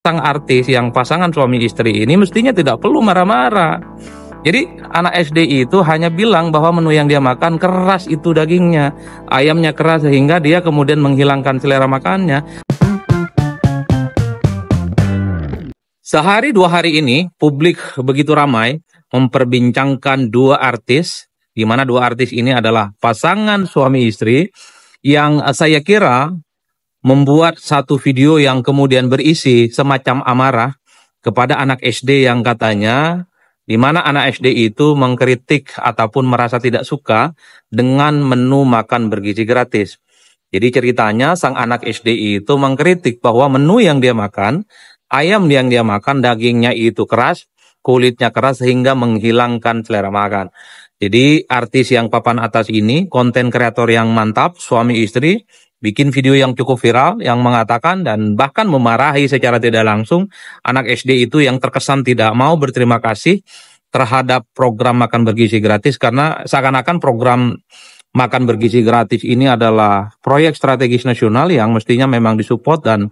sang artis yang pasangan suami istri ini mestinya tidak perlu marah-marah. Jadi anak SD itu hanya bilang bahwa menu yang dia makan keras itu dagingnya, ayamnya keras sehingga dia kemudian menghilangkan selera makannya. Sehari dua hari ini publik begitu ramai memperbincangkan dua artis, di mana dua artis ini adalah pasangan suami istri yang saya kira membuat satu video yang kemudian berisi semacam amarah kepada anak SD yang katanya di mana anak SD itu mengkritik ataupun merasa tidak suka dengan menu makan bergizi gratis. Jadi ceritanya sang anak SD itu mengkritik bahwa menu yang dia makan, ayam yang dia makan dagingnya itu keras, kulitnya keras sehingga menghilangkan selera makan. Jadi artis yang papan atas ini, konten kreator yang mantap, suami istri, bikin video yang cukup viral yang mengatakan dan bahkan memarahi secara tidak langsung anak SD itu yang terkesan tidak mau berterima kasih terhadap program makan bergizi gratis karena seakan-akan program makan bergizi gratis ini adalah proyek strategis nasional yang mestinya memang disupport dan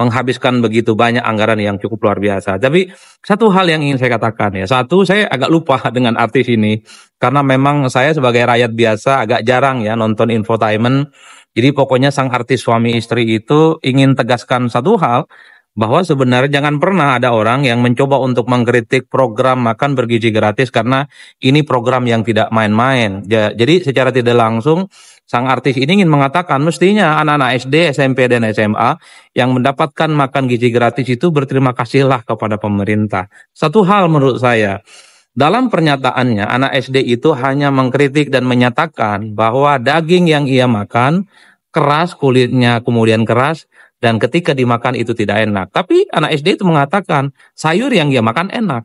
menghabiskan begitu banyak anggaran yang cukup luar biasa. Tapi satu hal yang ingin saya katakan ya, satu saya agak lupa dengan artis ini karena memang saya sebagai rakyat biasa agak jarang ya nonton infotainment. Jadi pokoknya sang artis suami istri itu ingin tegaskan satu hal bahwa sebenarnya jangan pernah ada orang yang mencoba untuk mengkritik program makan bergizi gratis karena ini program yang tidak main-main. Jadi secara tidak langsung sang artis ini ingin mengatakan mestinya anak-anak SD, SMP, dan SMA yang mendapatkan makan gizi gratis itu berterima kasihlah kepada pemerintah. Satu hal menurut saya, dalam pernyataannya anak SD itu hanya mengkritik dan menyatakan bahwa daging yang ia makan keras, kulitnya kemudian keras, dan ketika dimakan itu tidak enak. Tapi anak SD itu mengatakan sayur yang dia makan enak.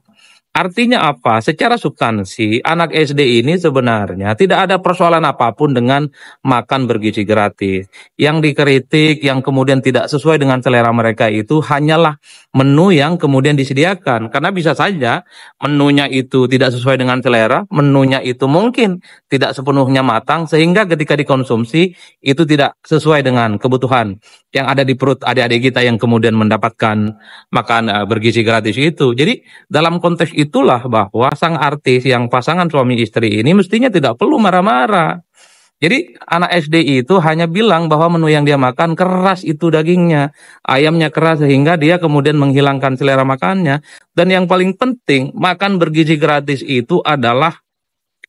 Artinya apa? Secara substansi, anak SD ini sebenarnya tidak ada persoalan apapun dengan makan bergizi gratis. Yang dikritik, yang kemudian tidak sesuai dengan selera mereka itu hanyalah menu yang kemudian disediakan. Karena bisa saja menunya itu tidak sesuai dengan selera, menunya itu mungkin tidak sepenuhnya matang, sehingga ketika dikonsumsi itu tidak sesuai dengan kebutuhan yang ada di perut adik-adik kita yang kemudian mendapatkan makan bergizi gratis itu. Jadi dalam konteks itulah bahwa sang artis yang pasangan suami istri ini mestinya tidak perlu marah-marah. Jadi anak SD itu hanya bilang bahwa menu yang dia makan keras itu dagingnya, ayamnya keras sehingga dia kemudian menghilangkan selera makannya. Dan yang paling penting, makan bergizi gratis itu adalah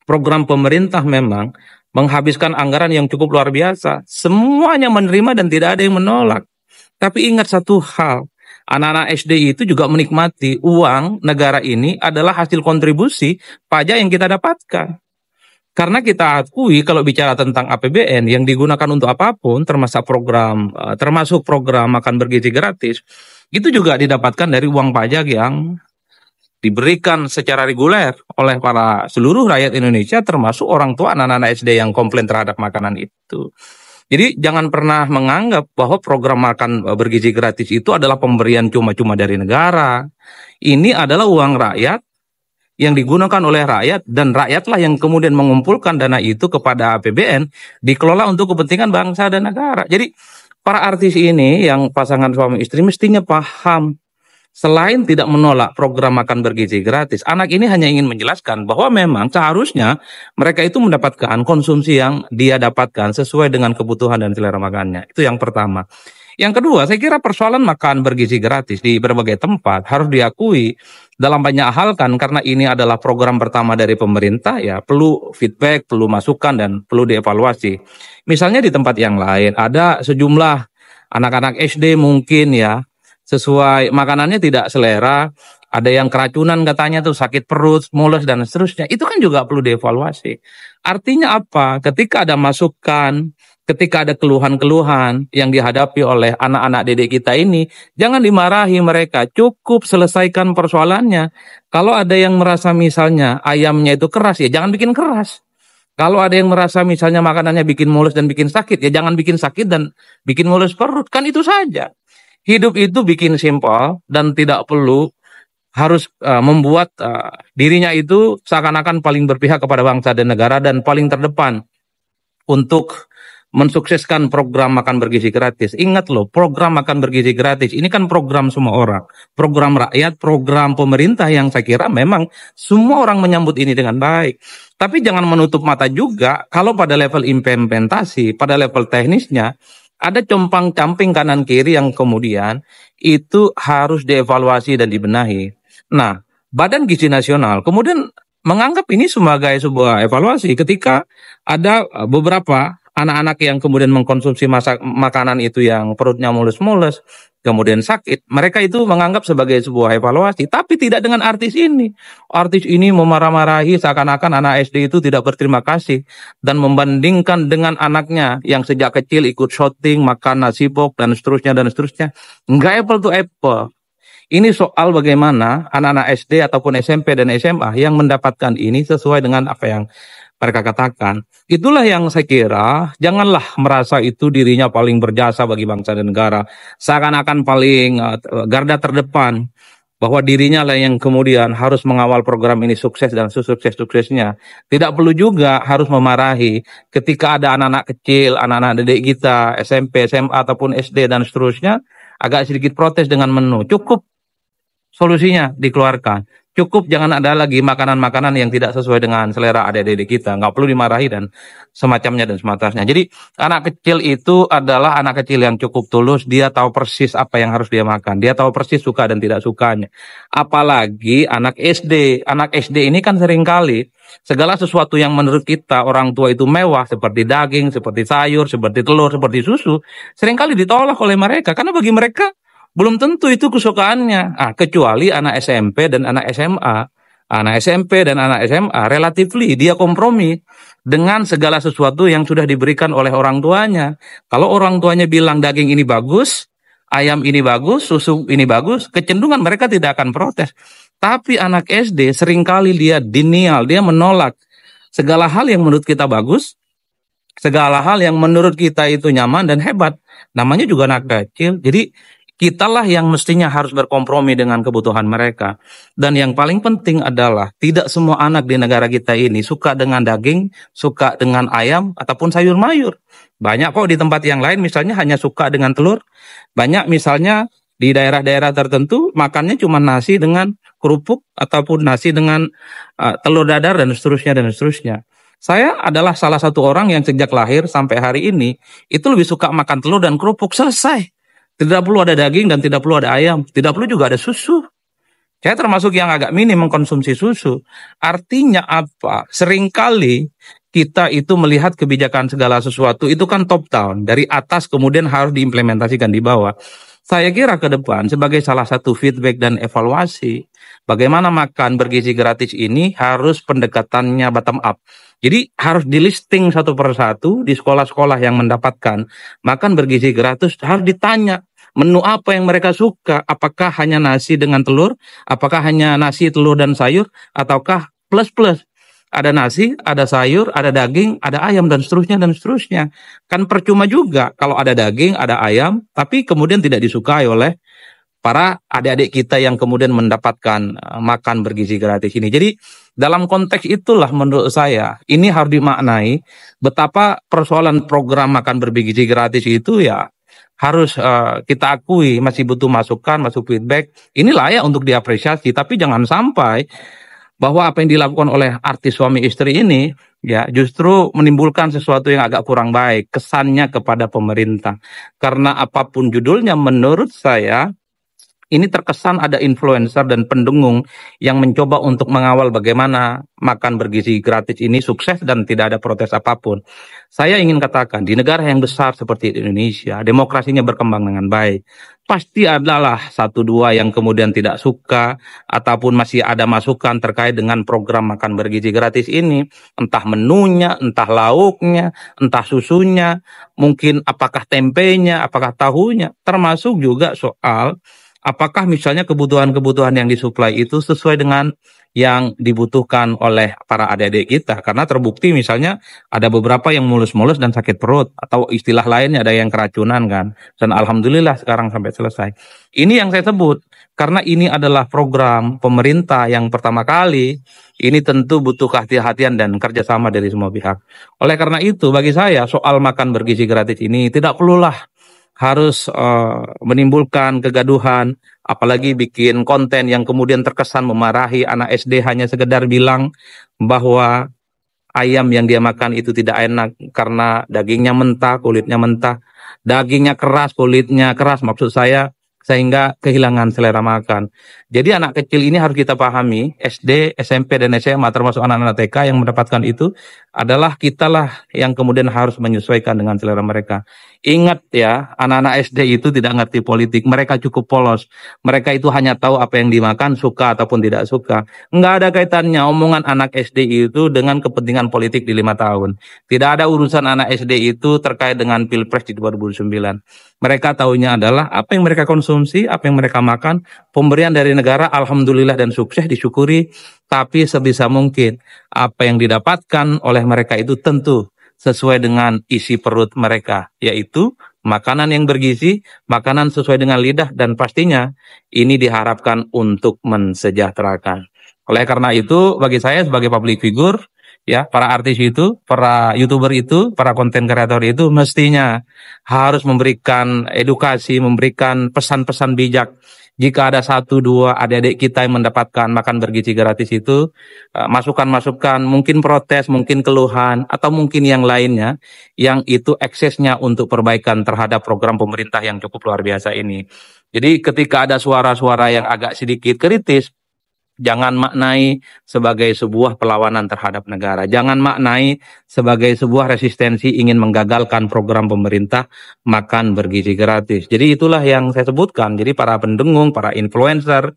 program pemerintah memang menghabiskan anggaran yang cukup luar biasa. Semuanya menerima dan tidak ada yang menolak. Tapi ingat satu hal, anak-anak SD itu juga menikmati uang negara ini adalah hasil kontribusi pajak yang kita dapatkan. Karena kita akui kalau bicara tentang APBN yang digunakan untuk apapun, termasuk program makan bergizi gratis, itu juga didapatkan dari uang pajak yang diberikan secara reguler oleh para seluruh rakyat Indonesia, termasuk orang tua anak-anak SD yang komplain terhadap makanan itu. Jadi jangan pernah menganggap bahwa program makan bergizi gratis itu adalah pemberian cuma-cuma dari negara. Ini adalah uang rakyat yang digunakan oleh rakyat dan rakyatlah yang kemudian mengumpulkan dana itu kepada APBN dikelola untuk kepentingan bangsa dan negara. Jadi para artis ini yang pasangan suami istri mestinya paham. Selain tidak menolak program makan bergizi gratis, anak ini hanya ingin menjelaskan bahwa memang seharusnya mereka itu mendapatkan konsumsi yang dia dapatkan sesuai dengan kebutuhan dan selera makannya. Itu yang pertama. Yang kedua, saya kira persoalan makan bergizi gratis di berbagai tempat harus diakui dalam banyak hal kan karena ini adalah program pertama dari pemerintah ya perlu feedback, perlu masukan dan perlu dievaluasi. Misalnya di tempat yang lain ada sejumlah anak-anak SD mungkin ya sesuai makanannya tidak selera, ada yang keracunan katanya tuh sakit perut, mules dan seterusnya. Itu kan juga perlu dievaluasi. Artinya apa? Ketika ada masukan, ketika ada keluhan-keluhan yang dihadapi oleh anak-anak didik kita ini, jangan dimarahi mereka, cukup selesaikan persoalannya. Kalau ada yang merasa misalnya ayamnya itu keras, ya jangan bikin keras. Kalau ada yang merasa misalnya makanannya bikin mules dan bikin sakit, ya jangan bikin sakit dan bikin mules perut. Kan itu saja. Hidup itu bikin simpel dan tidak perlu harus membuat dirinya itu seakan-akan paling berpihak kepada bangsa dan negara dan paling terdepan untuk mensukseskan program makan bergizi gratis. Ingat loh, program makan bergizi gratis ini kan program semua orang, program rakyat, program pemerintah yang saya kira memang semua orang menyambut ini dengan baik. Tapi jangan menutup mata juga kalau pada level implementasi, pada level teknisnya ada compang-camping kanan kiri yang kemudian itu harus dievaluasi dan dibenahi. Nah, Badan Gizi Nasional kemudian menganggap ini sebagai sebuah evaluasi ketika ada beberapa anak-anak yang kemudian mengkonsumsi makanan itu yang perutnya mulus-mulus, kemudian sakit, mereka itu menganggap sebagai sebuah evaluasi, tapi tidak dengan artis ini. Artis ini memarah-marahi seakan-akan anak SD itu tidak berterima kasih dan membandingkan dengan anaknya yang sejak kecil ikut shooting, makan nasi pok dan seterusnya dan seterusnya. Enggak apple to apple. Ini soal bagaimana anak-anak SD ataupun SMP dan SMA yang mendapatkan ini sesuai dengan apa yang mereka katakan. Itulah yang saya kira, janganlah merasa itu dirinya paling berjasa bagi bangsa dan negara. Seakan-akan paling garda terdepan, bahwa dirinya lah yang kemudian harus mengawal program ini sukses dan sukses-suksesnya. Tidak perlu juga harus memarahi ketika ada anak-anak kecil, anak-anak didik kita, SMP, SMA, ataupun SD dan seterusnya, agak sedikit protes dengan menu. Cukup solusinya dikeluarkan. Cukup jangan ada lagi makanan-makanan yang tidak sesuai dengan selera adik-adik kita. Nggak perlu dimarahi dan semacamnya dan sematasnya. Jadi anak kecil itu adalah anak kecil yang cukup tulus. Dia tahu persis apa yang harus dia makan. Dia tahu persis suka dan tidak sukanya. Apalagi anak SD. Anak SD ini kan seringkali segala sesuatu yang menurut kita orang tua itu mewah. Seperti daging, seperti sayur, seperti telur, seperti susu. Seringkali ditolak oleh mereka. Karena bagi mereka belum tentu itu kesukaannya. Kecuali anak SMP dan anak SMA. Anak SMP dan anak SMA relatively dia kompromi dengan segala sesuatu yang sudah diberikan oleh orang tuanya. Kalau orang tuanya bilang daging ini bagus, ayam ini bagus, susu ini bagus, kecenderungan mereka tidak akan protes. Tapi anak SD seringkali dia denial, dia menolak segala hal yang menurut kita bagus, segala hal yang menurut kita itu nyaman dan hebat. Namanya juga anak kecil. Jadi kitalah yang mestinya harus berkompromi dengan kebutuhan mereka. Dan yang paling penting adalah tidak semua anak di negara kita ini suka dengan daging, suka dengan ayam, ataupun sayur mayur. Banyak kok di tempat yang lain misalnya hanya suka dengan telur. Banyak misalnya di daerah-daerah tertentu makannya cuma nasi dengan kerupuk ataupun nasi dengan telur dadar dan seterusnya dan seterusnya. Saya adalah salah satu orang yang sejak lahir sampai hari ini itu lebih suka makan telur dan kerupuk, selesai. Tidak perlu ada daging dan tidak perlu ada ayam. Tidak perlu juga ada susu. Saya termasuk yang agak minim mengkonsumsi susu. Artinya apa? Seringkali kita itu melihat kebijakan segala sesuatu itu kan top down. Dari atas kemudian harus diimplementasikan di bawah. Saya kira ke depan sebagai salah satu feedback dan evaluasi, bagaimana makan bergizi gratis ini harus pendekatannya bottom up. Jadi harus di listing satu persatu di sekolah-sekolah yang mendapatkan makan bergizi gratis, harus ditanya menu apa yang mereka suka. Apakah hanya nasi dengan telur, apakah hanya nasi, telur, dan sayur, ataukah plus-plus. Ada nasi, ada sayur, ada daging, ada ayam, dan seterusnya, dan seterusnya. Kan percuma juga kalau ada daging, ada ayam, tapi kemudian tidak disukai oleh para adik-adik kita yang kemudian mendapatkan makan bergizi gratis ini. Jadi dalam konteks itulah menurut saya ini harus dimaknai betapa persoalan program makan bergizi gratis itu ya harus kita akui masih butuh masukan, masuk feedback. Ini layak untuk diapresiasi, tapi jangan sampai bahwa apa yang dilakukan oleh artis suami istri ini ya justru menimbulkan sesuatu yang agak kurang baik kesannya kepada pemerintah. Karena apapun judulnya menurut saya ini terkesan ada influencer dan pendengung yang mencoba untuk mengawal bagaimana makan bergizi gratis ini sukses dan tidak ada protes apapun. Saya ingin katakan di negara yang besar seperti Indonesia, demokrasinya berkembang dengan baik. Pasti adalah satu dua yang kemudian tidak suka ataupun masih ada masukan terkait dengan program makan bergizi gratis ini. Entah menunya, entah lauknya, entah susunya, mungkin apakah tempenya, apakah tahunya. Termasuk juga soal apakah misalnya kebutuhan-kebutuhan yang disuplai itu sesuai dengan yang dibutuhkan oleh para adik-adik kita? Karena terbukti misalnya ada beberapa yang mulus-mulus dan sakit perut, atau istilah lainnya ada yang keracunan kan. Dan alhamdulillah sekarang sampai selesai. Ini yang saya sebut, karena ini adalah program pemerintah yang pertama kali, ini tentu butuh kehati-hatian dan kerjasama dari semua pihak. Oleh karena itu, bagi saya soal makan bergizi gratis ini tidak perlulah harus menimbulkan kegaduhan, apalagi bikin konten yang kemudian terkesan memarahi anak SD hanya sekedar bilang bahwa ayam yang dia makan itu tidak enak karena dagingnya mentah, kulitnya mentah, dagingnya keras, kulitnya keras, maksud saya sehingga kehilangan selera makan. Jadi anak kecil ini harus kita pahami, SD, SMP, dan SMA termasuk anak-anak TK yang mendapatkan itu adalah kitalah yang kemudian harus menyesuaikan dengan selera mereka. Ingat ya, anak-anak SD itu tidak ngerti politik, mereka cukup polos. Mereka itu hanya tahu apa yang dimakan, suka ataupun tidak suka. Nggak ada kaitannya omongan anak SD itu dengan kepentingan politik di 5 tahun. Tidak ada urusan anak SD itu terkait dengan Pilpres di 2009. Mereka tahunya adalah apa yang mereka konsumsi, apa yang mereka makan, pemberian dari negara alhamdulillah dan sukses disyukuri, tapi sebisa mungkin apa yang didapatkan oleh mereka itu tentu sesuai dengan isi perut mereka, yaitu makanan yang bergizi, makanan sesuai dengan lidah, dan pastinya ini diharapkan untuk mensejahterakan. Oleh karena itu, bagi saya sebagai public figure, ya, para artis itu, para YouTuber itu, para konten kreator itu mestinya harus memberikan edukasi, memberikan pesan-pesan bijak. Jika ada satu dua adik-adik kita yang mendapatkan makan bergizi gratis itu, masukan-masukan, mungkin protes, mungkin keluhan, atau mungkin yang lainnya, yang itu eksesnya untuk perbaikan terhadap program pemerintah yang cukup luar biasa ini. Jadi ketika ada suara-suara yang agak sedikit kritis, jangan maknai sebagai sebuah perlawanan terhadap negara. Jangan maknai sebagai sebuah resistensi ingin menggagalkan program pemerintah makan bergizi gratis. Jadi itulah yang saya sebutkan. Jadi para pendengung, para influencer,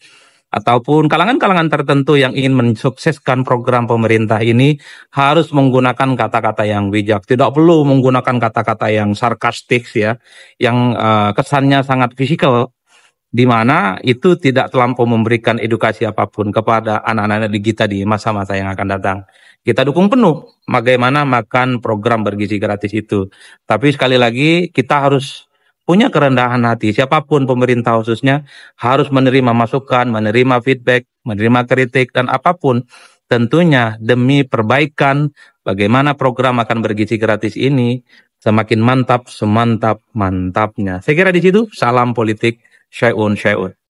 ataupun kalangan-kalangan tertentu yang ingin mensukseskan program pemerintah ini harus menggunakan kata-kata yang bijak. Tidak perlu menggunakan kata-kata yang sarkastik ya, yang kesannya sangat fisikal, di mana itu tidak terlampau memberikan edukasi apapun kepada anak-anak kita di masa-masa yang akan datang. Kita dukung penuh bagaimana makan program bergizi gratis itu. Tapi sekali lagi kita harus punya kerendahan hati. Siapapun pemerintah khususnya harus menerima masukan, menerima feedback, menerima kritik, dan apapun tentunya demi perbaikan bagaimana program makan bergizi gratis ini semakin mantap, semantap-mantapnya. Saya kira di situ, salam politik. Syai'un.